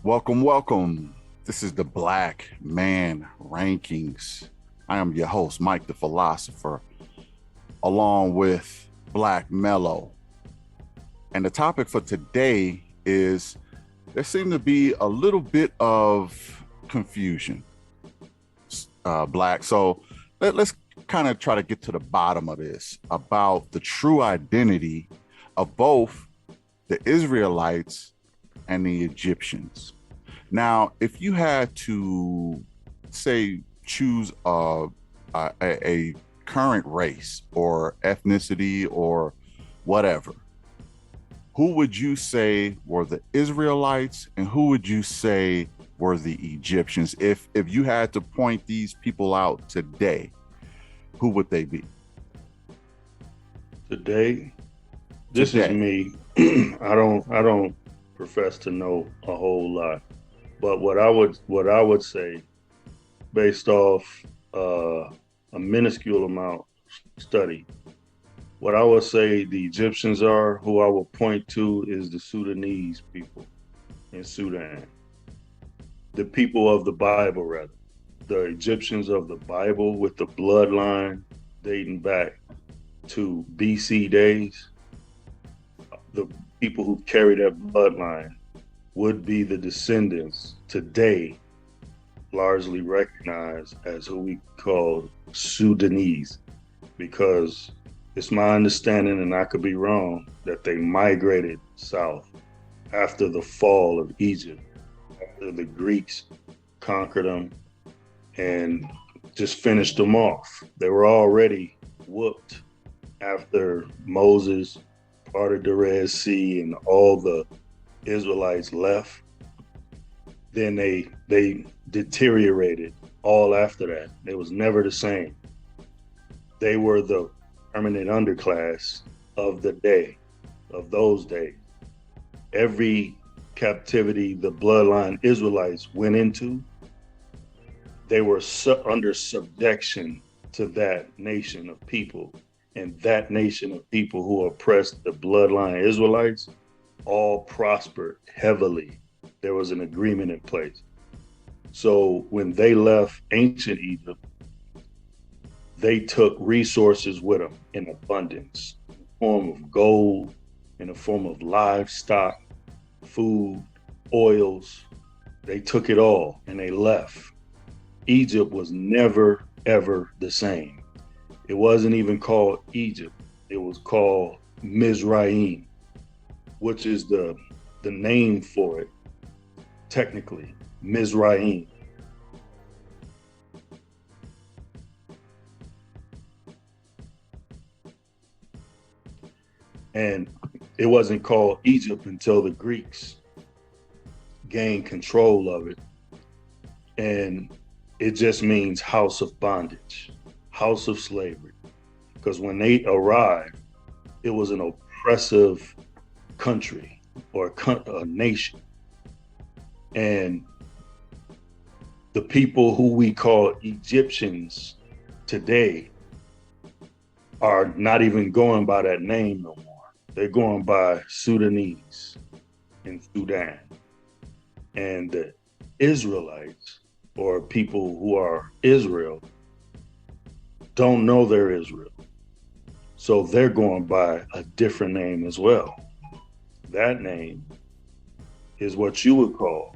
Welcome, welcome. This is the Black Man Rankings. I am your host, Mike the Philosopher, along with Black Mellow. And the topic for today is there seemed to be a little bit of confusion, Black. So let's kind of try to get to the bottom of this about the true identity of both the Israelites and the Egyptians. Now, if you had to say choose a current race or ethnicity or whatever, who would you say were the Israelites and who would you say were the Egyptians? If you had to point these people out today, who would they be? Today, this is Today. me. I don't profess to know a whole lot, but what I would say based off a minuscule amount study, what I would say the Egyptians are, who I will point to is the Sudanese people in Sudan, the people of the Bible, rather, the Egyptians of the Bible with the bloodline dating back to BC days. The people who carry that bloodline would be the descendants today, largely recognized as who we call Sudanese, because it's my understanding, and I could be wrong, that they migrated south after the fall of Egypt, after the Greeks conquered them and just finished them off. They were already whooped after Moses parted the Red Sea and all the Israelites left. Then they deteriorated all after that. It was never the same. They were the permanent underclass of the day, of those days. Every captivity the bloodline Israelites went into, they were under subjection to that nation of people. And that nation of people who oppressed the bloodline Israelites all prospered heavily. There was an agreement in place. So when they left ancient Egypt, they took resources with them in abundance, in the form of gold, in the form of livestock, food, oils. They took it all and they left. Egypt was never, ever the same. It wasn't even called Egypt. It was called Mizraim, which is the name for it, technically, Mizraim. And it wasn't called Egypt until the Greeks gained control of it. And it just means house of bondage, house of slavery. Because when they arrived, it was an oppressive country or a nation. And the people who we call Egyptians today are not even going by that name no more. They're going by Sudanese in Sudan. And the Israelites, or people who are Israel, don't know they're Israel. So they're going by a different name as well. That name is what you would call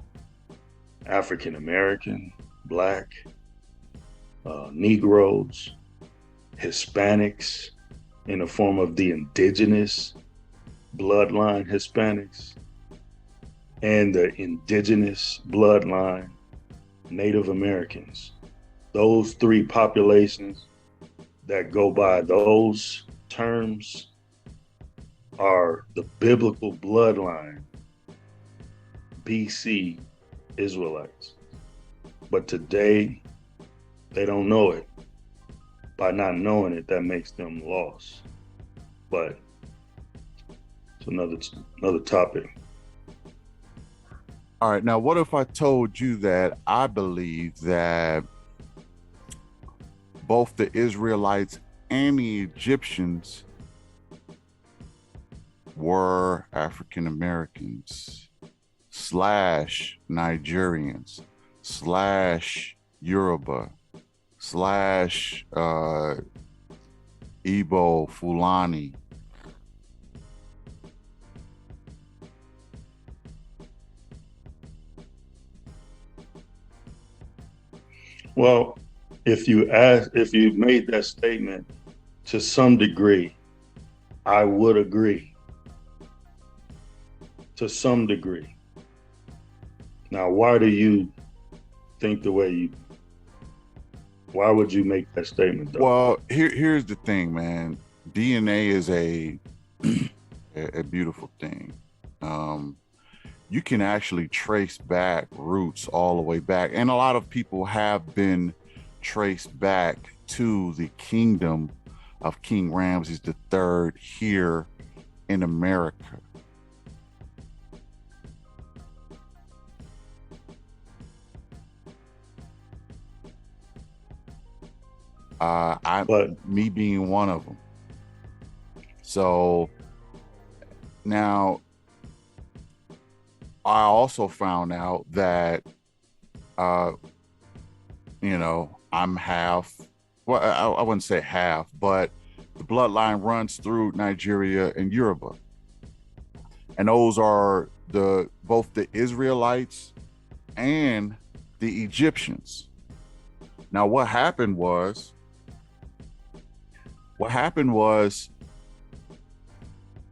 African American, Black, Negroes, Hispanics, in the form of the indigenous bloodline Hispanics, and the indigenous bloodline Native Americans. Those three populations that go by those terms are the biblical bloodline BC Israelites. But today, they don't know it. By not knowing it, that makes them lost. But it's another topic. All right. Now, what if I told you that I believe that both the Israelites and the Egyptians were African Americans, slash Nigerians slash Yoruba slash Igbo Fulani. Well, if you made that statement to some degree, I would agree to some degree. Now, why do you think the way you? Why would you make that statement, though? Well, here's the thing, man. DNA is a beautiful thing. You can actually trace back roots all the way back, and a lot of people have been traced back to the kingdom of King Ramses III here in America. Me being one of them. So now I also found out that, I'm half, well, I wouldn't say half, but the bloodline runs through Nigeria and Yoruba. And those are both the Israelites and the Egyptians. Now, what happened was,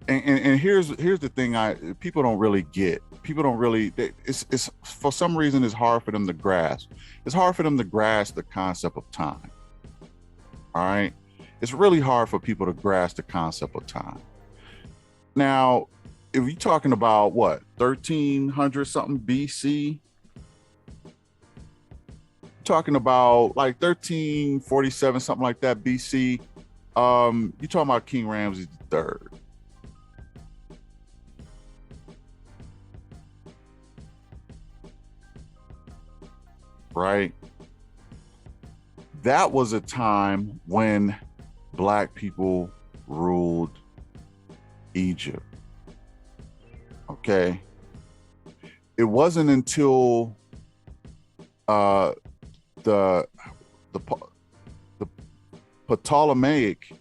and here's the thing people don't really get. People don't really, it's for some reason it's hard for them to grasp. It's hard for them to grasp the concept of time. All right. It's really hard for people to grasp the concept of time. Now, if you're talking about what, 1300 something BC, talking about like 1347, something like that BC, you're talking about King Ramses III. Right? That was a time when Black people ruled Egypt. Okay. It wasn't until the Ptolemaic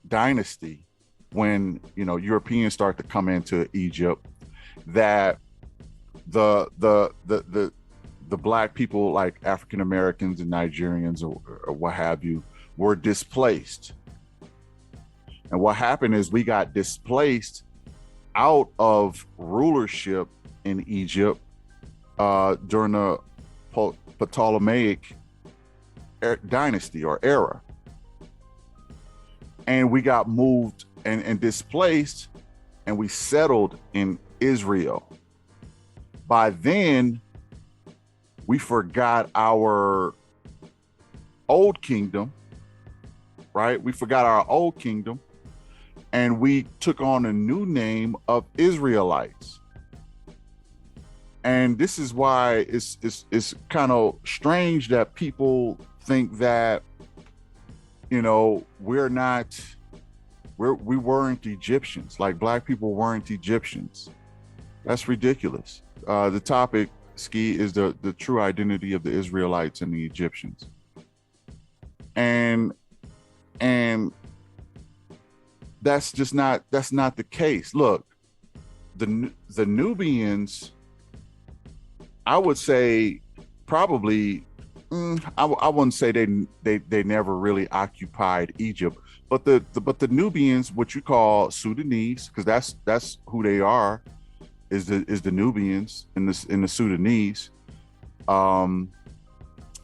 dynasty, when Europeans start to come into Egypt, that the Black people, like African Americans and Nigerians or what have you, were displaced. And what happened is we got displaced out of rulership in Egypt during the Ptolemaic dynasty or era. And we got moved and displaced, and we settled in Israel. By then, we forgot our old kingdom, right? We forgot our old kingdom, and we took on a new name of Israelites. And this is why it's kind of strange that people think that, we weren't Egyptians, like Black people weren't Egyptians. That's ridiculous. The topic, Ski, is the true identity of the Israelites and the Egyptians. And that's not the case. Look, the Nubians, I would say probably, I wouldn't say they never really occupied Egypt, but the Nubians, what you call Sudanese, because that's who they are, is the Nubians in the Sudanese.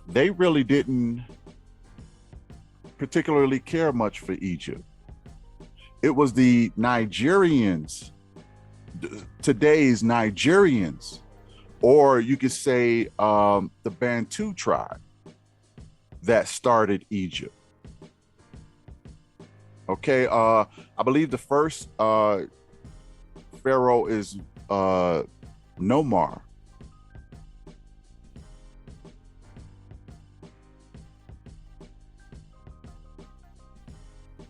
They really didn't particularly care much for Egypt. It was the Nigerians, today's Nigerians, or you could say the Bantu tribe, that started Egypt. Okay, I believe the first pharaoh is Nomar.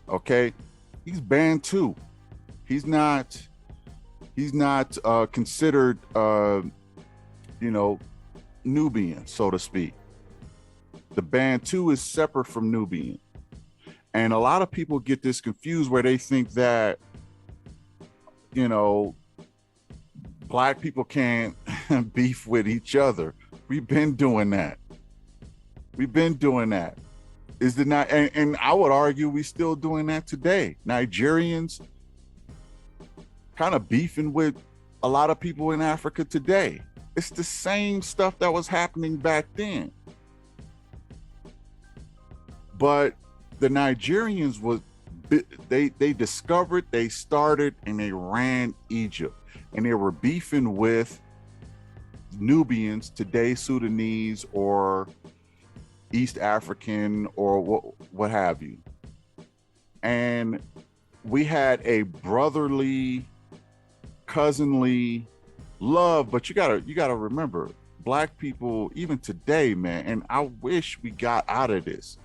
Okay, he's Bantu. He's not considered you know, Nubian, so to speak. The Bantu is separate from Nubian. And a lot of people get this confused where they think that, you know, Black people can't beef with each other. We've been doing that. We've been doing that. Is the not? And I would argue we still doing that today. Nigerians kind of beefing with a lot of people in Africa today. It's the same stuff that was happening back then. But the Nigerians they discovered, they started, and they ran Egypt, and they were beefing with Nubians, today Sudanese or East African or what have you. And we had a brotherly, cousinly love, but you gotta remember, Black people, even today, man, and I wish we got out of this.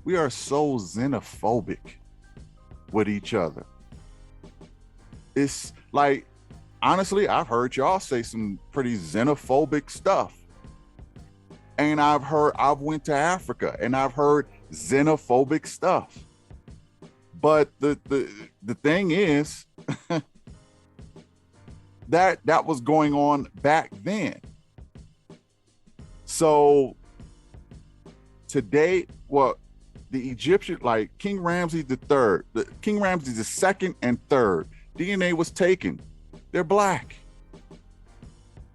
We are so xenophobic with each other. It's like, honestly, I've heard y'all say some pretty xenophobic stuff. And I've went to Africa and I've heard xenophobic stuff. But the thing is that was going on back then. So today, well, the Egyptian, like King Ramses III, King Ramses II and III, DNA was taken. They're Black.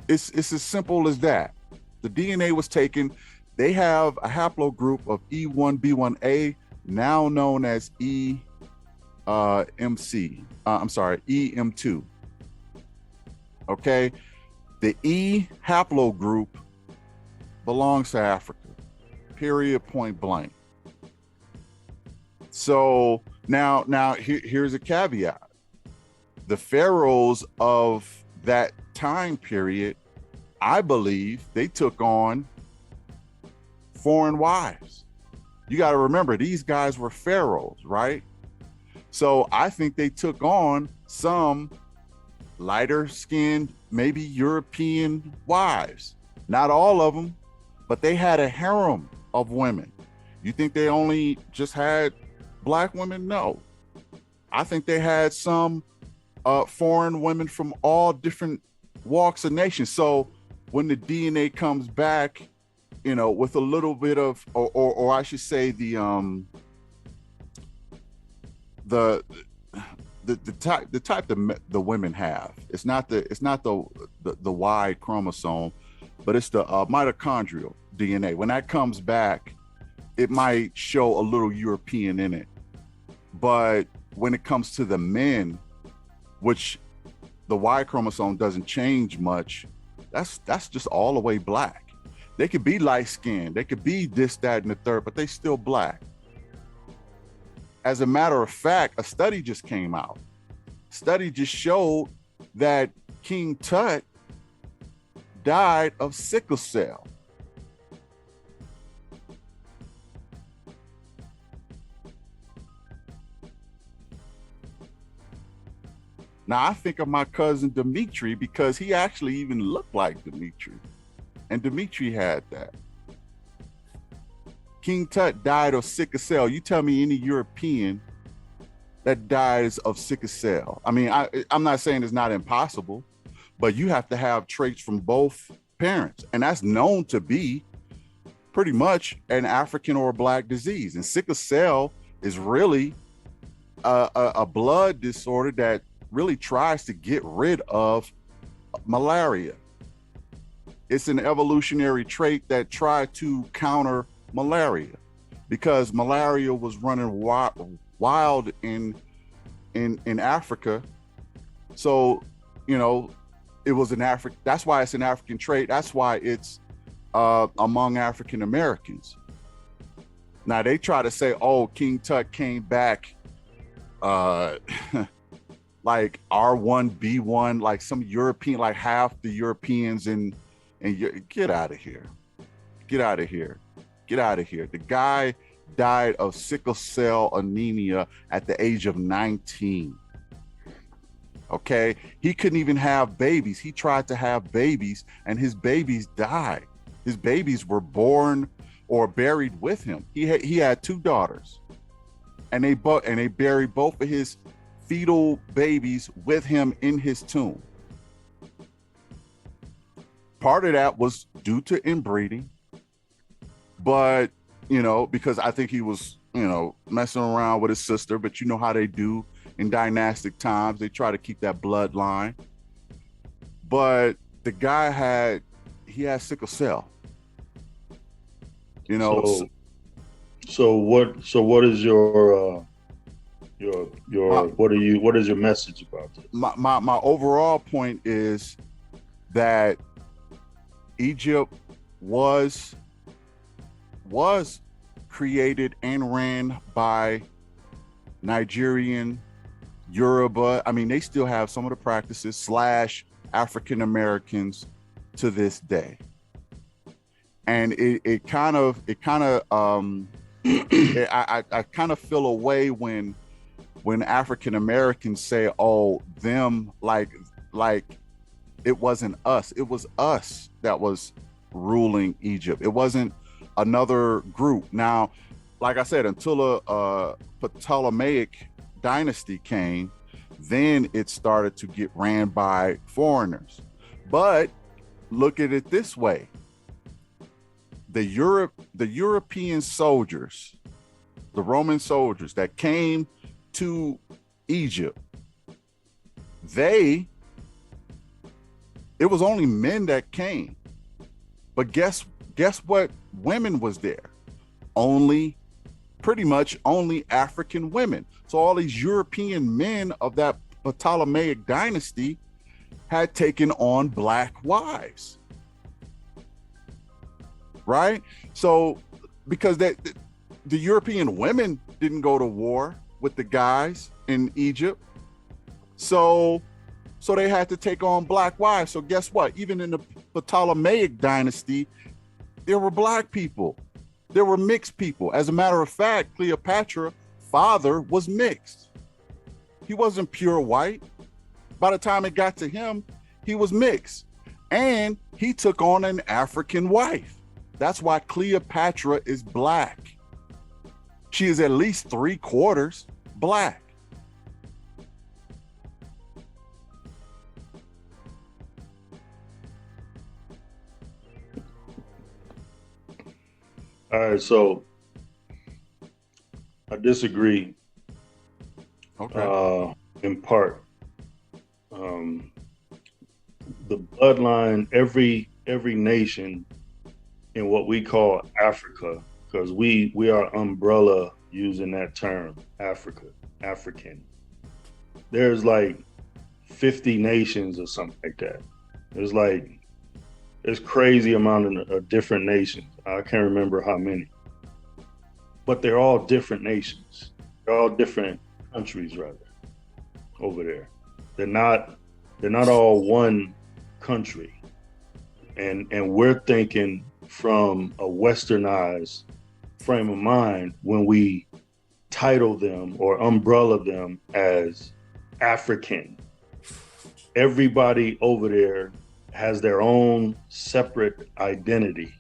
It's as simple as that. The DNA was taken. They have a haplogroup of E1B1A, now known as EM2. Okay, the E haplogroup belongs to Africa. Period. Point blank. So now here's a caveat. The pharaohs of that time period, I believe, they took on foreign wives. You got to remember, these guys were pharaohs, right? So I think they took on some lighter skinned, maybe European wives. Not all of them, but they had a harem of women. You think they only just had Black women? No. I think they had some foreign women from all different walks of nations. So when the DNA comes back, you know, with a little bit of, or I should say the type that the women have, it's not the Y chromosome, but it's the mitochondrial DNA. When that comes back, it might show a little European in it. But when it comes to the men, which the Y chromosome doesn't change much, that's just all the way Black. They could be light skinned, they could be this, that, and the third, but they still Black. As a matter of fact, a study just came out. Study just showed that King Tut died of sickle cell. Now, I think of my cousin Dimitri because he actually even looked like Dimitri. And Dimitri had that. King Tut died of sickle cell. You tell me any European that dies of sickle cell. I mean, I'm not saying it's not impossible, but you have to have traits from both parents. And that's known to be pretty much an African or Black disease. And sickle cell is really a blood disorder that really tries to get rid of malaria. It's an evolutionary trait that tried to counter malaria because malaria was running wild in Africa. So, you know, it was an African, that's why it's an African trait. That's why it's among African Americans. Now they try to say, oh, King Tut came back like R1B1, like some European, like half the Europeans and get out of here. Get out of here. Get out of here. The guy died of sickle cell anemia at the age of 19. Okay. He couldn't even have babies. He tried to have babies and his babies died. His babies were born or buried with him. He had two daughters and they buried both of his fetal babies with him in his tomb. Part of that was due to inbreeding, but because I think he was, messing around with his sister, but you know how they do in dynastic times, they try to keep that bloodline. But the guy had sickle cell. So what is your what is your message about this? My overall point is that Egypt was created and ran by Nigerian, Yoruba. I mean, they still have some of the practices / African Americans to this day. And I kind of feel a way when African Americans say, "Oh, them," like it wasn't us. It was us that was ruling Egypt. It wasn't another group. Now, like I said, until a Ptolemaic dynasty came, then it started to get ran by foreigners. But look at it this way. The European soldiers, the Roman soldiers that came to Egypt, it was only men that came. But guess what women was there? Pretty much only African women. So all these European men of that Ptolemaic dynasty had taken on black wives. Right? So because the European women didn't go to war with the guys in Egypt. So they had to take on black wives. So guess what? Even in the Ptolemaic dynasty, there were black people. There were mixed people. As a matter of fact, Cleopatra father was mixed. He wasn't pure white. By the time it got to him, he was mixed. And he took on an African wife. That's why Cleopatra is black. She is at least 3/4 black. All right, so I disagree. Okay. In part, the bloodline, every nation in what we call Africa, because we are umbrella using that term, African. There's like 50 nations or something like that. There's crazy amount of different nations. I can't remember how many, but they're all different nations. They're all different countries, rather, over there. They're not all one country. And we're thinking from a westernized frame of mind when we title them or umbrella them as African. Everybody over there has their own separate identity,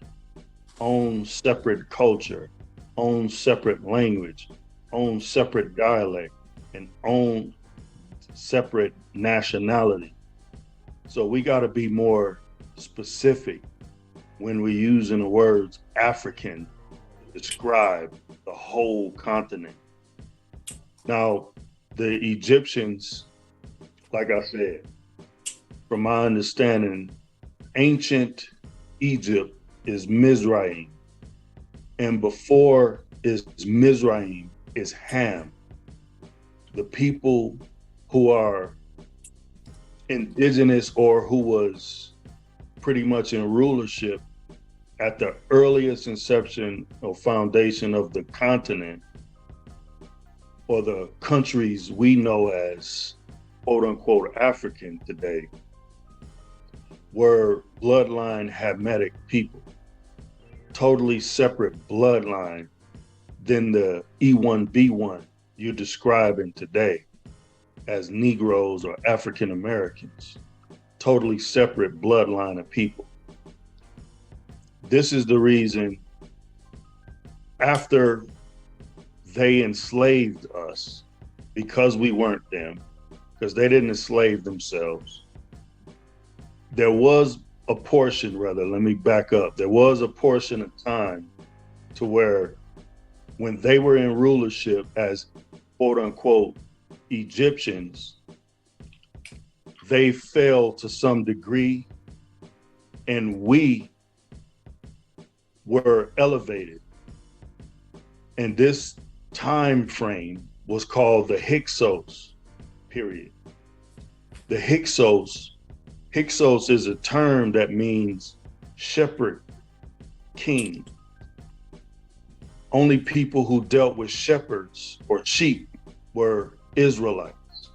own separate culture, own separate language, own separate dialect, and own separate nationality. So we got to be more specific when we're using the words African to describe the whole continent. Now, the Egyptians, like I said, from my understanding, ancient Egypt is Mizraim. And before is Mizraim is Ham. The people who are indigenous or who was pretty much in rulership at the earliest inception or foundation of the continent or the countries we know as quote unquote African today were bloodline Hamitic people, totally separate bloodline than the E1B1 you're describing today. as Negroes or African Americans, totally separate bloodline of people. This is the reason after they enslaved us, because we weren't them, because they didn't enslave themselves, there was a portion, let me back up. There was a portion of time to where when they were in rulership as quote unquote Egyptians, they fell to some degree and we were elevated. And this time frame was called the Hyksos period. The Hyksos is a term that means shepherd, king. Only people who dealt with shepherds or sheep were Israelites.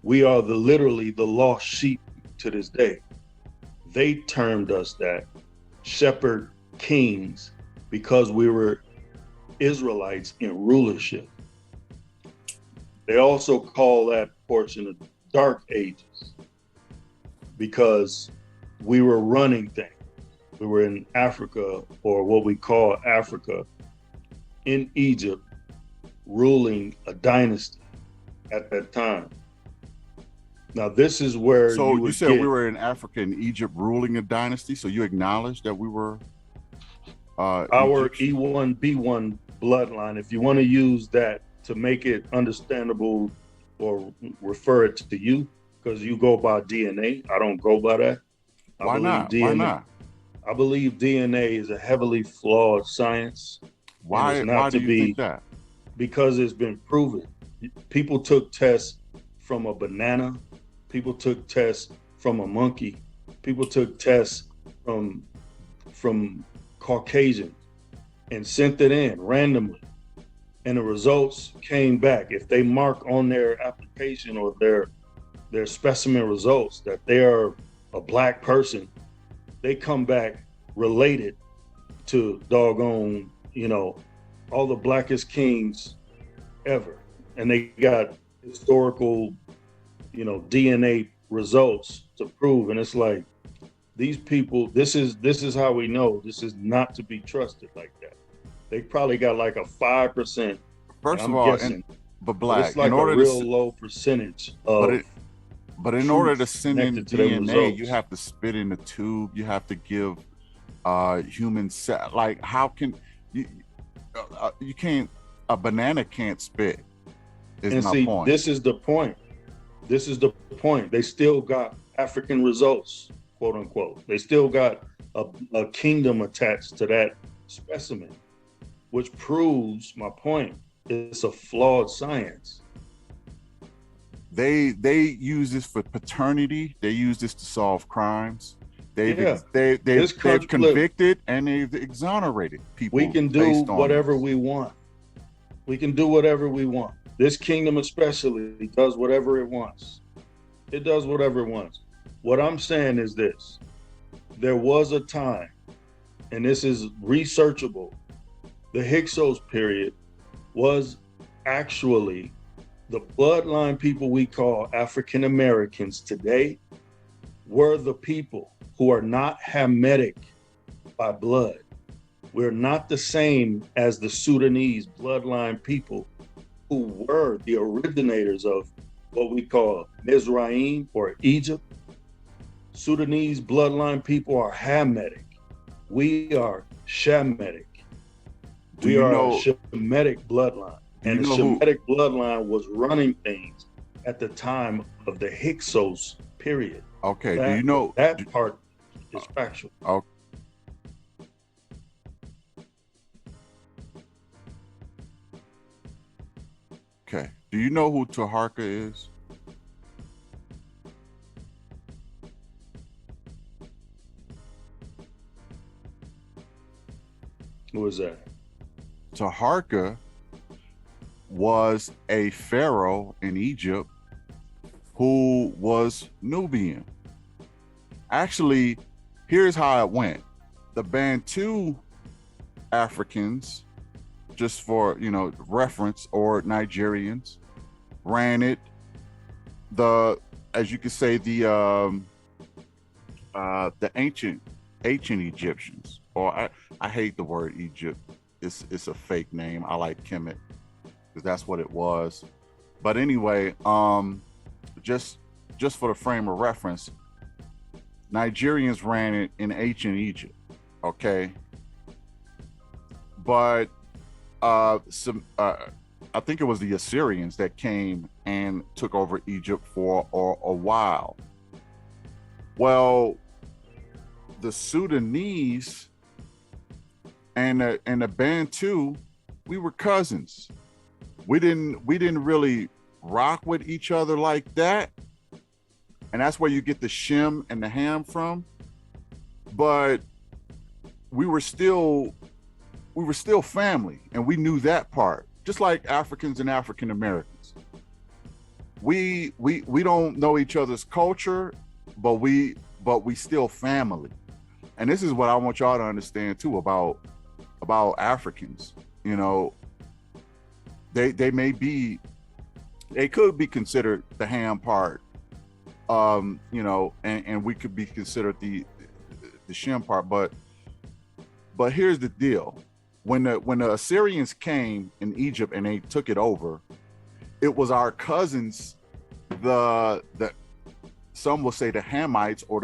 We are literally the lost sheep to this day. They termed us that, shepherd kings, because we were Israelites in rulership. They also call that portion of dark ages because we were running things. We were in Africa, or what we call Africa, in Egypt, ruling a dynasty at that time. Now, this is where you said we were in Africa and Egypt ruling a dynasty. So you acknowledge that we were our Egyptian? E1B1 bloodline, if you want to use that to make it understandable or refer it to you, because you go by DNA. I don't go by that. Why not? Why not? I believe DNA is a heavily flawed science. Why do you think that? Because it's been proven. People took tests from a banana. People took tests from a monkey. People took tests from Caucasian and sent it in randomly. And the results came back. If they mark on their application or their specimen results that they are a Black person, they come back related to doggone, all the blackest kings ever. And they got historical, DNA results to prove. And it's like, these people, this is how we know this is not to be trusted like that. They probably got like a 5%. First of all, but Black, it's like a real low percentage of. But in order to send in DNA, you have to spit in a tube. You have to give human cell. Like, how can you? You can't. A banana can't spit. And see, point. This is the point. This is the point. They still got African results, quote unquote. They still got a kingdom attached to that specimen, which proves my point. It's a flawed science. They use this for paternity. They use this to solve crimes. They've convicted and they've exonerated people. We can do whatever we want. We can do whatever we want. This kingdom especially does whatever it wants. It does whatever it wants. What I'm saying is this. There was a time, and this is researchable, the Hyksos period was actually the bloodline people we call African Americans today were the people who are not Hamitic by blood. We're not the same as the Sudanese bloodline people who were the originators of what we call Mizraim or Egypt. Sudanese bloodline people are Hamitic. We are Shemitic. We are a Shemitic bloodline. And the Shemitic bloodline was running things at the time of the Hyksos period. Okay, that part is factual. Okay. Do you know who Taharka is? Who is that? Taharka was a pharaoh in Egypt who was Nubian. Actually, here's how it went. The Bantu Africans, just for reference, or Nigerians, ran it. the as you could say the ancient Egyptians, or I hate the word Egypt. It's a fake name. I like Kemet because that's what it was. But anyway, just for the frame of reference, Nigerians ran it in ancient Egypt, okay? But some I think it was the Assyrians that came and took over Egypt for a while. Well, the Sudanese and the Bantu, we were cousins. We didn't really rock with each other like that, and that's where you get the Shem and the Ham from. But we were still family, and we knew that part. Just like Africans and African Americans, we don't know each other's culture, but we still family. And this is what I want y'all to understand too about Africans. You know, they could be considered the Ham part, you know, and we could be considered the Shem part. But here's the deal: when the Assyrians came in Egypt and they took it over, it was our cousins, the some will say the Hamites or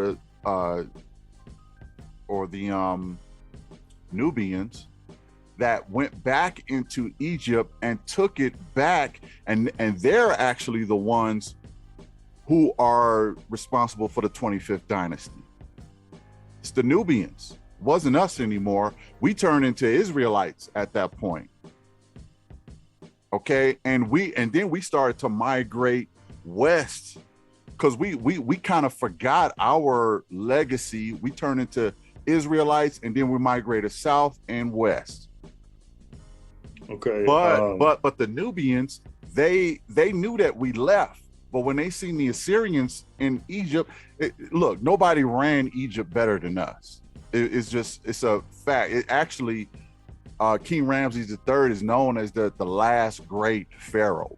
the Nubians, that went back into Egypt and took it back, and they're actually the ones who are responsible for the 25th dynasty. It's the Nubians. It wasn't us anymore. We turned into Israelites at that point. Okay, and then we started to migrate west because we kind of forgot our legacy. We turned into Israelites, and then we migrated south and west. Okay. But the Nubians, they knew that we left. But when they seen the Assyrians in Egypt, look, nobody ran Egypt better than us. It's a fact. It actually, King Ramses III is known as the last great pharaoh.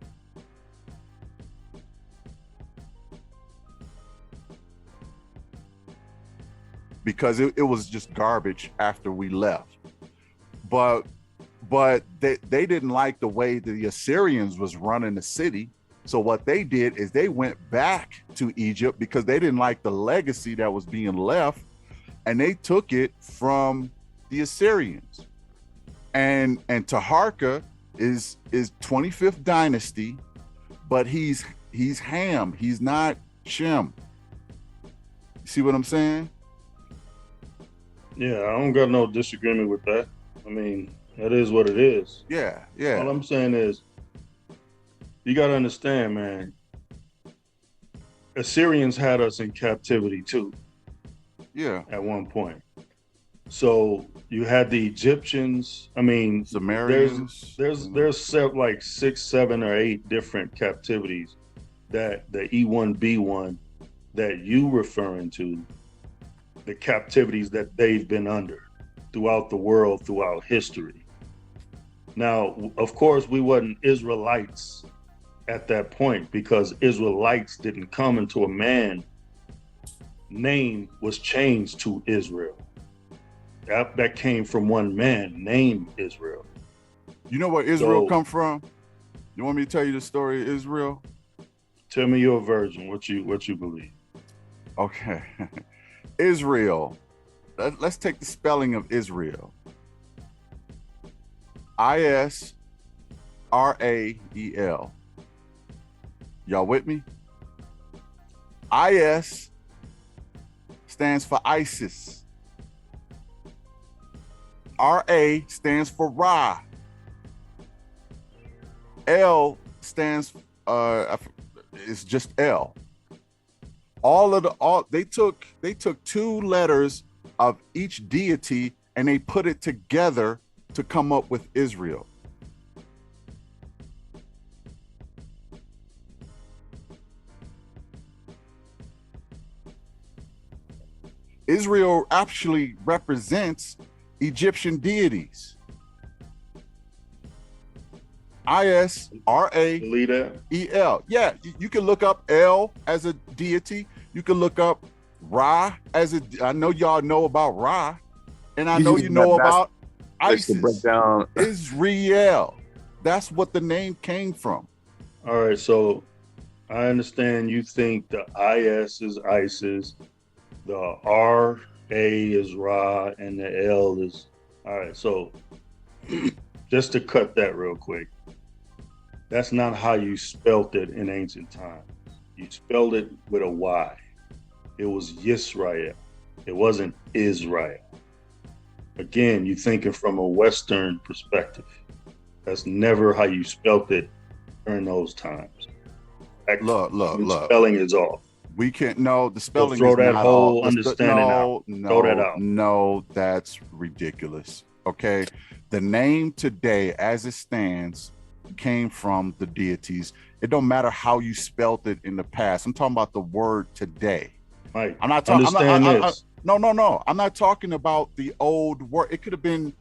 Because it was just garbage after we left. But they didn't like the way the Assyrians was running the city. So what they did is they went back to Egypt because they didn't like the legacy that was being left, and they took it from the Assyrians. And Taharka is 25th dynasty, but he's Ham. He's not Shem. You see what I'm saying? Yeah, I don't got no disagreement with that. I mean, that is what it is. Yeah. All I'm saying is, you got to understand, man, Assyrians had us in captivity too. Yeah. At one point. So you had the Egyptians. I mean, Sumerians. There's like 6, 7, or 8 different captivities that the E1B1 that you referring to, the captivities that they've been under throughout the world, throughout history. Now, of course, we wasn't Israelites at that point because Israelites didn't come until a man name was changed to Israel. That came from one man named Israel. You know where Israel come from? You want me to tell you the story of Israel? Tell me your version, what you believe. Okay. Israel. Let's take the spelling of Israel. Israel. Y'all with me? IS stands for ISIS. RA stands for Ra. L stands it's just L. They took 2 letters of each deity and they put it together to come up with Israel. Israel actually represents Egyptian deities. Israel. Believe that? Yeah, you can look up El as a deity. You can look up Ra as a. I know y'all know about Ra, and I know you know about ISIS. Israel. That's what the name came from. All right, so I understand you think the IS is ISIS, the RA is Ra, and the L is. All right, so just to cut that real quick, that's not how you spelt it in ancient times. You spelled it with a Y. It was Yisrael. It wasn't Israel. Again, you're thinking from a Western perspective. That's never how you spelt it during those times. Look. Spelling is off. We can't. No, the spelling. So throw is that not whole off. understanding out. Throw that out. No, that's ridiculous. Okay, the name today, as it stands, came from the deities. It don't matter how you spelt it in the past. I'm talking about the word today. Mike, I'm not talking. this. No. I'm not talking about the old word. It could have been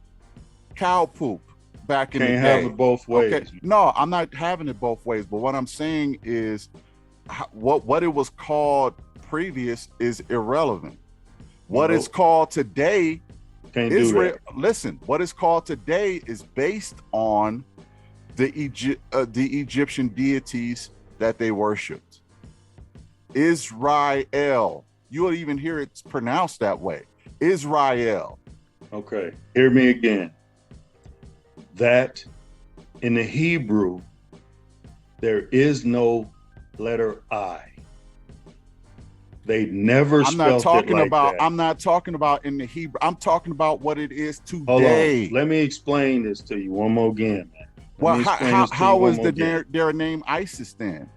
cow poop back in the day. Can't have it both ways. Okay. No, I'm not having it both ways. But what I'm saying is, what it was called previous is irrelevant. What it's called today, Israel. Listen, what it's called today is based on the Egyptian deities that they worshipped. Israel. You will even hear it's pronounced that way. Israel. Okay, hear me again. That in the Hebrew, there is no letter I. They never spelled it like that. I'm not talking about in the Hebrew. I'm talking about what it is today. Hold on. Let me explain this to you one more again, man. Well, how was their name ISIS then?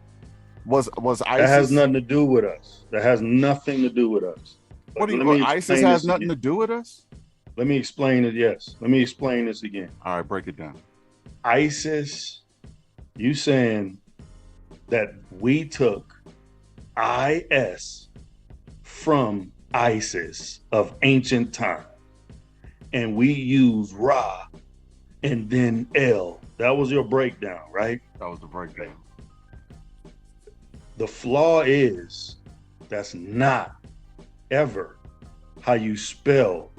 Was ISIS? That has nothing to do with us. That has nothing to do with us. What do you? ISIS has nothing to do with us? Let me explain it. Yes. Let me explain this again. All right, break it down. ISIS, you saying that we took IS from ISIS of ancient time, and we use Ra and then L. That was your breakdown, right? That was the breakdown. The flaw is that's not ever how you spell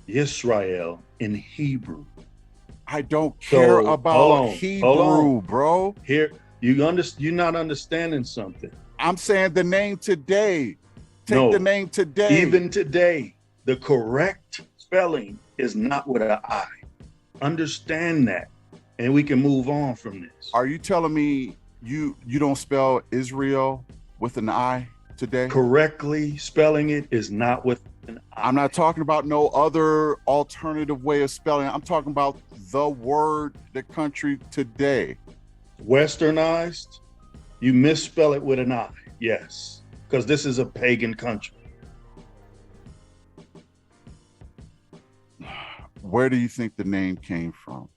Yisrael in Hebrew. I don't care about Hebrew, bro. Here, you're not understanding something. I'm saying the name today. The name today. Even today, the correct spelling is not with an I. Understand that, and we can move on from this. Are you telling me you don't spell Israel with an I today? Correctly spelling it is not with an I. I'm not talking about no other alternative way of spelling. I'm talking about the word, the country today. Westernized, you misspell it with an I, yes, because this is a pagan country. Where do you think the name came from?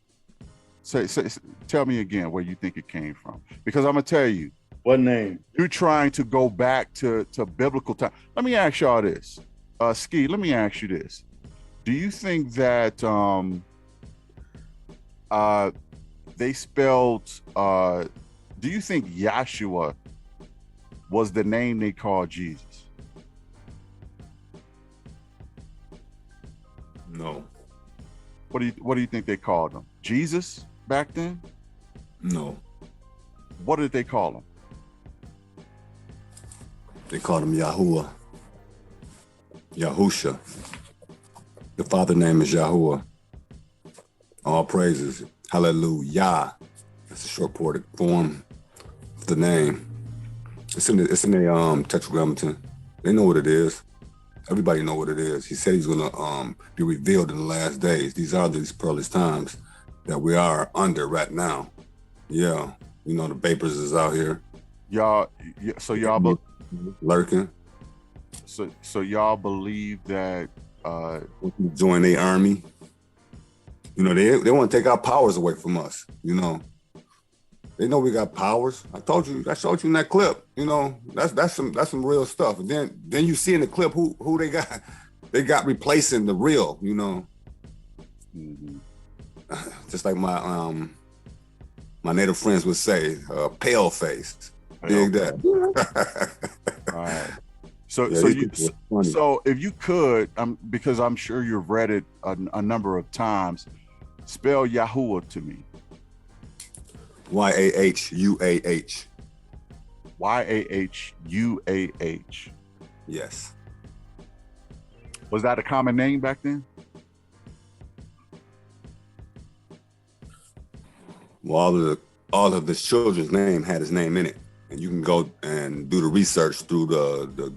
Tell me again where you think it came from, because I'm gonna tell you. What name? You're trying to go back to biblical time. Let me ask y'all this. Ski, let me ask you this. Do you think that they spelled do you think Yahshua was the name they called Jesus? No. What do you think they called him? Jesus back then? No. What did they call him? They called him Yahuwah. Yahusha. The father name is Yahuwah. All praises. Hallelujah. That's a short poetic form of the name. It's in the Tetragrammaton. They know what it is. Everybody know what it is. He said he's gonna be revealed in the last days. These are these perilous times that we are under right now. Yeah, you know the vapors is out here. Y'all, so y'all lurking. So y'all believe that join the army. You know they want to take our powers away from us. You know. They know we got powers. I showed you in that clip. You know, that's some real stuff. And then you see in the clip who they got. They got replacing the real. You know, just like my my native friends would say, pale face. Dig that. All right. So, Yeah, so if you could, because I'm sure you've read it a number of times, spell Yahuwah to me. Yahuah. Yahuah. Yes. Was that a common name back then? Well, all of the children's name had his name in it, and you can go and do the research through the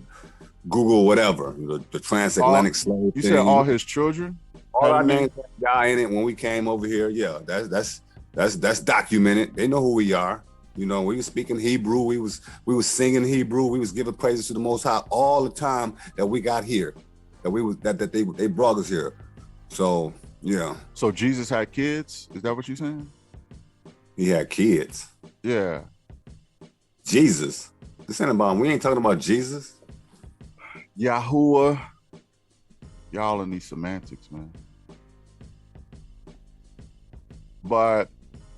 Google, whatever, the transatlantic slave you thing. said all his children all our names had a guy in it when we came over here. Yeah, that's documented. They know who we are. You know, we was speaking Hebrew. We was singing Hebrew. We was giving praises to the Most High all the time that we got here. That they brought us here. So yeah. So Jesus had kids? Is that what you're saying? He had kids. Yeah. Jesus. This ain't about. We ain't talking about Jesus. Yahuwah. Y'all in these semantics, man. But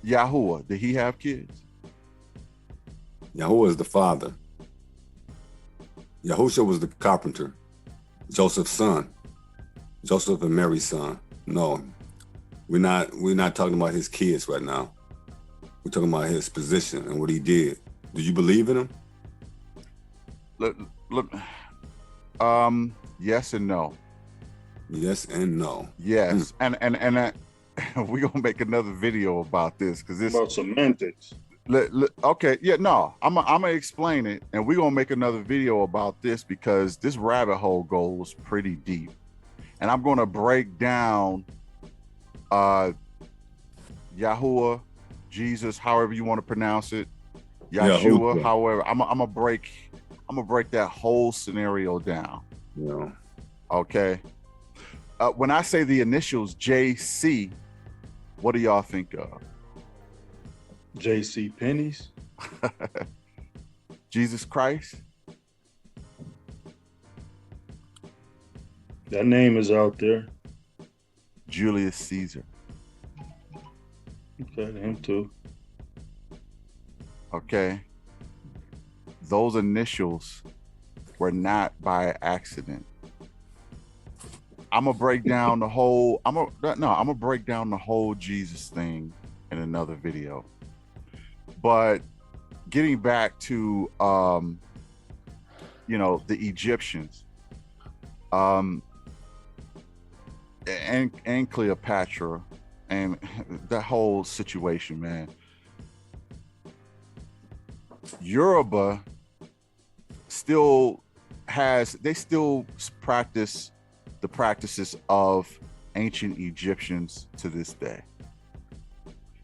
Yahuwah, did he have kids? Yahuwah is the father. Yahusha was the carpenter, Joseph's son, Joseph and Mary's son. No, we're not talking about his kids right now. We're talking about his position and what he did. Do you believe in him? Look, yes and no. Yes and no. Yes, and we're gonna make another video about this because this about semantics. Okay, yeah, no, I'm gonna explain it, and we're gonna make another video about this because this rabbit hole goes pretty deep, and I'm gonna break down Yahuwah, Jesus, however you want to pronounce it, Yeshua, however. I'm gonna break that whole scenario down. Yeah. Okay. When I say the initials JC, what do y'all think of? JC Pennies. Jesus Christ. That name is out there. Julius Caesar. Okay, him too. Okay. Those initials were not by accident. I'm gonna break down the whole. I'm gonna break down the whole Jesus thing in another video. But getting back to the Egyptians, and Cleopatra, and that whole situation, man. Yoruba still practice the practices of ancient Egyptians to this day.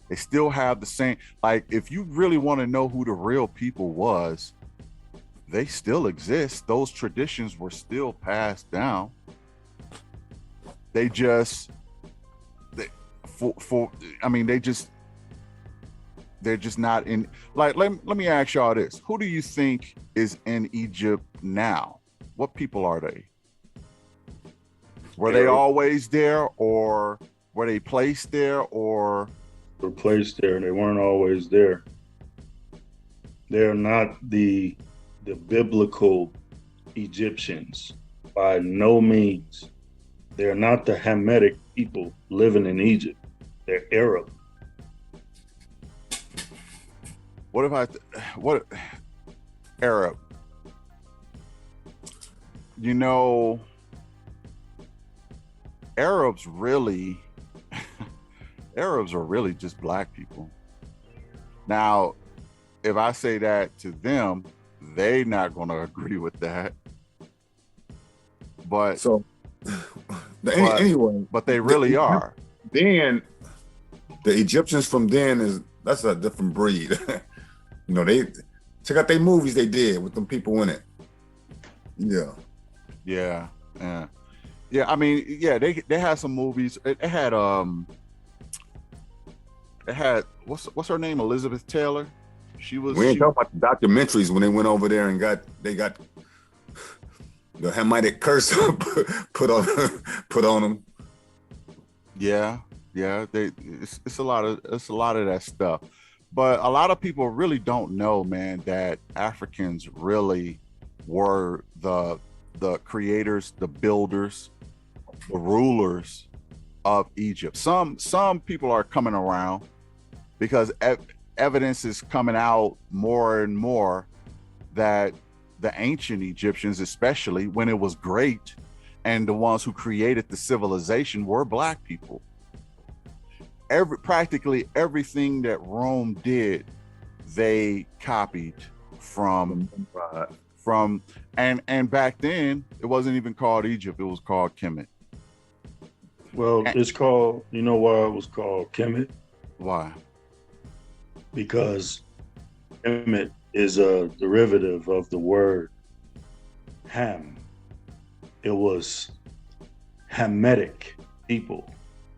They still have the same, like, if you really want to know who the real people was, they still exist. Those traditions were still passed down. They're just not in, like, let me ask y'all this. Who do you think is in Egypt now? What people are they? Were they always there, or were they placed there, or were placed there? They weren't always there. They're not the biblical Egyptians by no means. They're not the Hamitic people living in Egypt. They're Arab. What Arab? You know, Arabs are really just black people. Now, if I say that to them, they're not going to agree with that. But so, anyway, but they really are. Then the Egyptians from then that's a different breed. You know, they check out their movies they did with them people in it. Yeah. I mean, yeah, they had some movies. It had what's her name? Elizabeth Taylor. We ain't talking about the documentaries when they went over there and got the Hamitic curse put on them. Yeah, it's a lot of that stuff. But a lot of people really don't know, man, that Africans really were the creators, the builders, the rulers of Egypt. Some people are coming around because evidence is coming out more and more that the ancient Egyptians, especially when it was great, and the ones who created the civilization were Black people. Practically everything that Rome did, they copied from and back then it wasn't even called Egypt, it was called Kemet. Well, it's called, you know why it was called Kemet? Why? Because Kemet is a derivative of the word Ham. It was Hamitic people.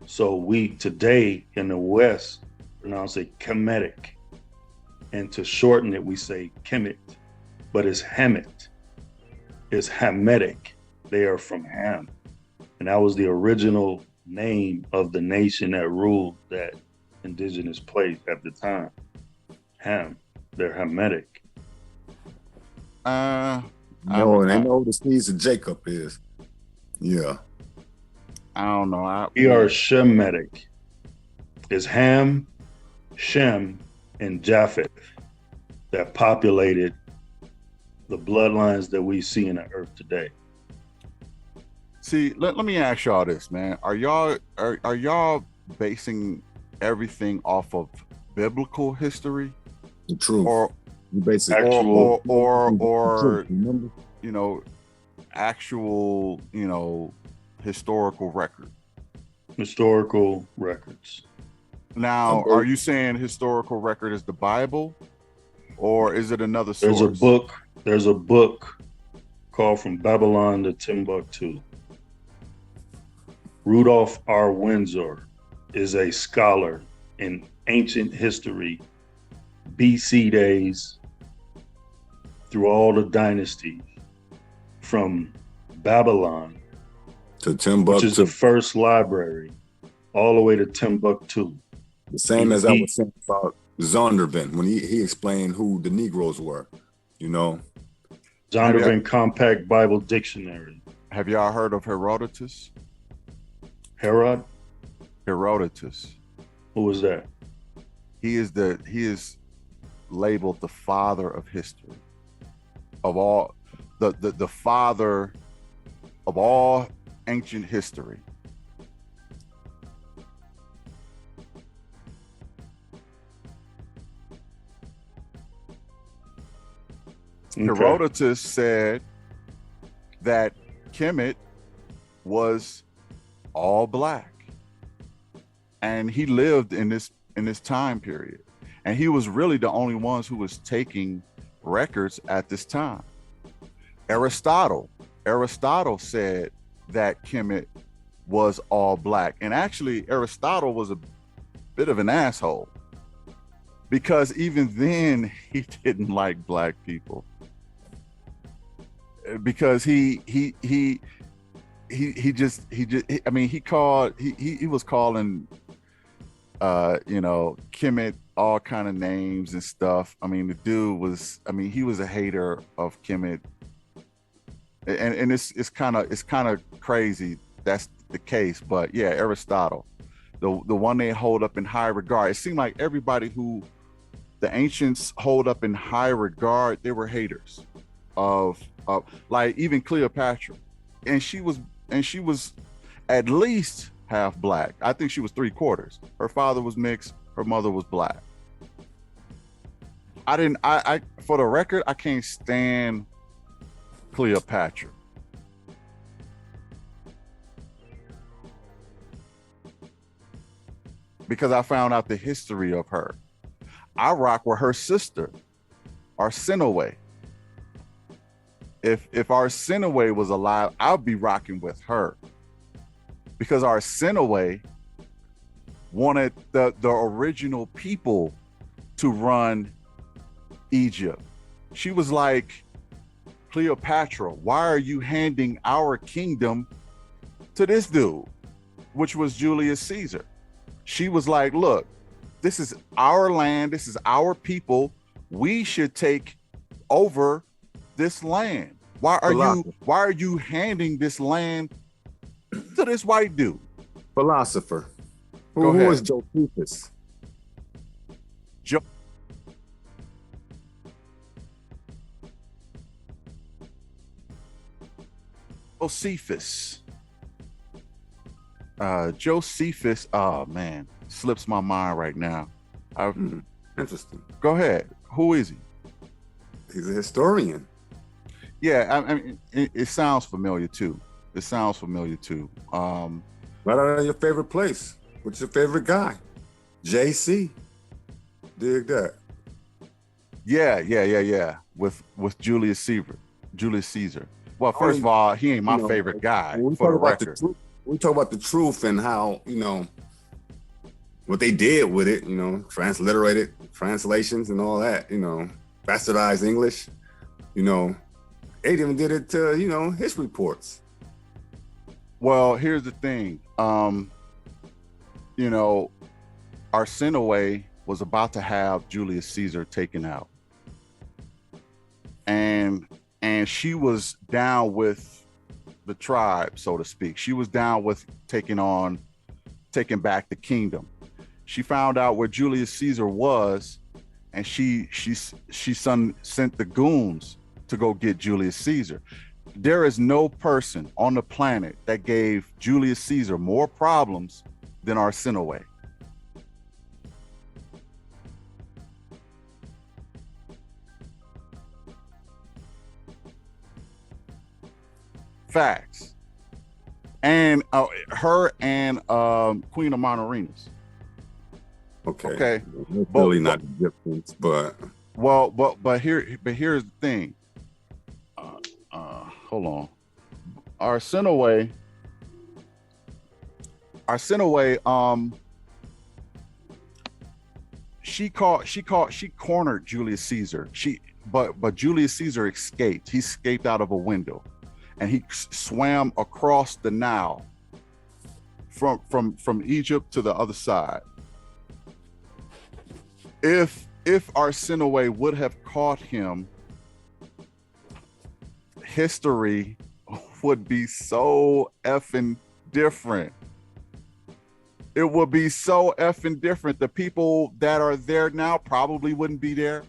So we today in the West pronounce it Kemetic. And to shorten it, we say Kemet, but it's Hamet. It's Hamitic. They are from Ham. And that was the original name of the nation that ruled that indigenous place at the time. Ham. They're Hamitic. No, and they know who the seeds of Jacob is. Yeah. I don't know. We are Shemitic. It's Ham, Shem, and Japheth that populated the bloodlines that we see in the earth today. See, let me ask y'all this, man. Are y'all basing everything off of biblical history? The truth. Or basically or you know, actual, you know, historical record. Historical records. Now, are you saying historical record is the Bible, or is it another source? There's a book called From Babylon to Timbuktu. Rudolph R. Windsor is a scholar in ancient history, BC days, through all the dynasties, from Babylon to Timbuktu, which is the first library, all the way to Timbuktu. The same as I was saying about Zondervan when he explained who the Negroes were, you know. Zondervan Compact Bible Dictionary. Have y'all heard of Herodotus? Herodotus. Who was that? He is labeled the father of history, of all the father of all ancient history. Okay. Herodotus said that Kemet was all Black, and he lived in this time period, and he was really the only ones who was taking records at this time. Aristotle said that Kemet was all Black, and actually Aristotle was a bit of an asshole, because even then he didn't like Black people, because he was calling you know, Kemet all kind of names and stuff. I mean, the dude was, he was a hater of Kemet, and it's kind of crazy that's the case. But yeah, Aristotle, the one they hold up in high regard. It seemed like everybody who the ancients hold up in high regard, they were haters of like even Cleopatra, and she was at least half Black. I think she was 3/4. Her father was mixed, her mother was Black. I for the record, I can't stand Cleopatra. Because I found out the history of her. I rock with her sister, Arsinoe. If Arsinoe was alive, I'd be rocking with her, because Arsinoe wanted the original people to run Egypt. She was like, Cleopatra, why are you handing our kingdom to this dude, which was Julius Caesar? She was like, look, This is our land. This is our people. We should take over this land. Why are you handing this land to this white dude? Philosopher. Go Who ahead. is Josephus? Josephus. Josephus. Oh man, slips my mind right now. Interesting. Go ahead. Who is he? He's a historian. Yeah, I mean, it sounds familiar too. It sounds familiar too. Right out of your favorite place. What's your favorite guy? JC. Dig that. Yeah. With Julius Caesar. Well, first of all, he ain't my favorite guy, for the record. We talk about the truth and how, what they did with it, transliterated translations and all that, bastardized English, they even did it to, history reports. Well, here's the thing. Arsinoe was about to have Julius Caesar taken out. And she was down with the tribe, so to speak. She was down with taking back the kingdom. She found out where Julius Caesar was, and she sent the goons to go get Julius Caesar. There is no person on the planet that gave Julius Caesar more problems than Arsinoe. Facts. And her and Queen of Monarinas. Okay. Really not Egyptians, but here's the thing. Hold on. Arsinoe, she cornered Julius Caesar. But Julius Caesar escaped. He escaped out of a window, and he swam across the Nile from Egypt to the other side. If Arsinoe would have caught him, history would be so effing different. It would be so effing different. The people that are there now probably wouldn't be there.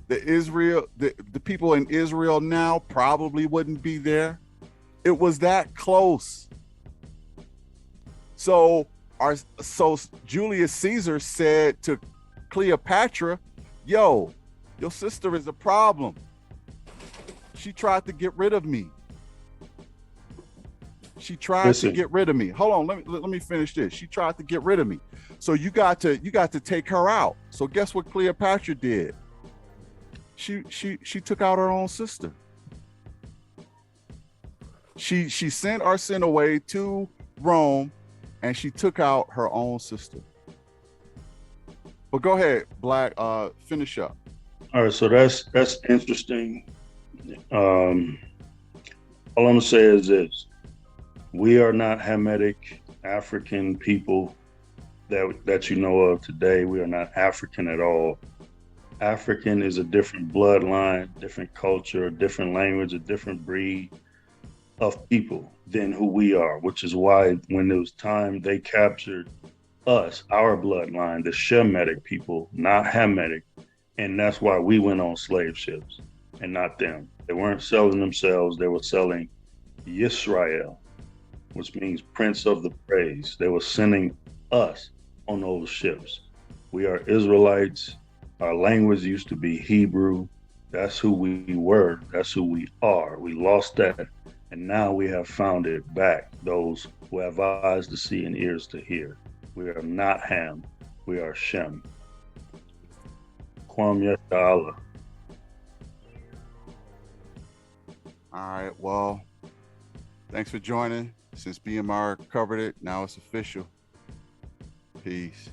The people in Israel now probably wouldn't be there. It was that close. So Julius Caesar said to Cleopatra, yo, your sister is a problem. She tried to get rid of me. Hold on, let me finish this. She tried to get rid of me. So you got to take her out. So guess what Cleopatra did? She took out her own sister. She sent Arsinoe to Rome, and she took out her own sister. But go ahead, Black. Finish up. All right, so that's interesting. All I'm gonna say is this: we are not Hamitic African people that you know of today. We are not African at all. African is a different bloodline, different culture, a different language, a different breed of people than who we are, which is why when it was time they captured us, our bloodline, the Shemitic people, not Hamitic, and that's why we went on slave ships and not them. They weren't selling themselves, they were selling Yisrael, which means Prince of the Praise. They were sending us on those ships. We are Israelites. Our language used to be Hebrew. That's who we were. That's who we are. We lost that. And now we have found it back, those who have eyes to see and ears to hear. We are not Ham. We are Shem. Kwam Yashala. All right. Well, thanks for joining. Since BMR covered it, now it's official. Peace.